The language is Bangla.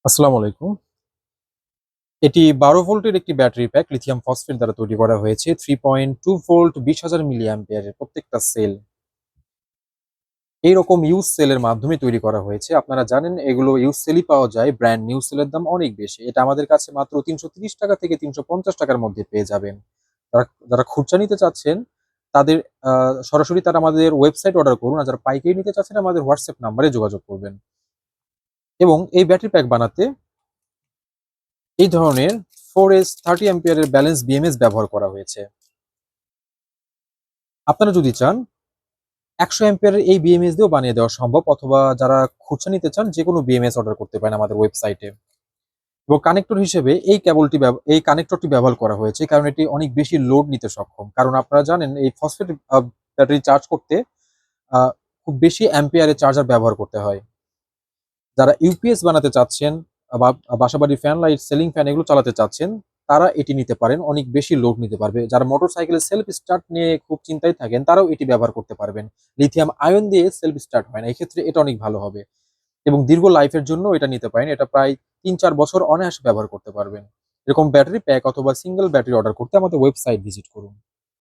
আসসালামু আলাইকুম। এটি ১২ ভোল্টের একটি ব্যাটারি প্যাক লিথিয়াম ফসফেট দ্বারা তৈরি করা হয়েছে। 3.2 ভোল্ট ২০,০০০ মিলি অ্যাম্পিয়ারের প্রত্যেকটা সেল এইরকম ইউজ সেলের মাধ্যমে তৈরি করা হয়েছে। আপনারা জানেন এগুলো ইউজ সেলই পাওয়া যায়। ব্র্যান্ড নিউ সেলের দাম অনেক বেশি। এটা আমাদের কাছে মাত্র ৳৩৩০ থেকে ৳৩৫০ র মধ্যে পেয়ে যাবেন। যারা যারা খুচরা নিতে চাচ্ছেন তাদের আ সরাসরি তারা আমাদের ওয়েবসাইট অর্ডার করুন। আর যারা পাইকারি নিতে চাচ্ছেন আমাদের হোয়াটসঅ্যাপ নাম্বারে যোগাযোগ করবেন। এবং এই ব্যাটারি প্যাক বানাতে এই ধরনের 4S 30 অ্যাম্পিয়ারের ব্যালেন্স বিএমএস ব্যবহার করা হয়েছে। আপনারা যদি চান ১০০ অ্যাম্পিয়ারের এই বিএমএস দিয়েও বানিয়ে দেওয়া সম্ভব, অথবা যারা খুচরা নিতে চান যেকোনো বিএমএস অর্ডার করতে পারেন আমাদের ওয়েবসাইটে। এবং কানেক্টর হিসেবে এই কানেক্টরটি ব্যবহার করা হয়েছে কারণ এটি অনেক বেশি লোড নিতে সক্ষম। কারণ আপনারা জানেন এই ফসফেট ব্যাটারি চার্জ করতে আ খুব বেশি অ্যাম্পিয়ারের চার্জার ব্যবহার করতে হয়। যারা ইউপিএস বানাতে চাচ্ছেন বা বাসাবাড়ির ফ্যান লাইট, সিলিং ফ্যান এগুলো চালাতে চাচ্ছেন, তারা এটি নিতে পারেন। অনেক বেশি লোড নিতে পারবে। যারা মোটরসাইকেলের সেলফ স্টার্ট নিয়ে খুব চিন্তায় থাকেন, তারাও এটি ব্যবহার করতে পারবেন। লিথিয়াম আয়ন দিয়ে সেলফ স্টার্ট হয় না। এক্ষেত্রে এটা অনেক ভালো হবে এবং দীর্ঘ লাইফের জন্য এটা নিতে পারেন। এটা প্রায় ৩-৪ বছর অনায়াসে ব্যবহার করতে পারবেন। এরকম ব্যাটারি প্যাক অথবা সিঙ্গেল ব্যাটারি অর্ডার করতে আমাদের ওয়েবসাইট ভিজিট করুন।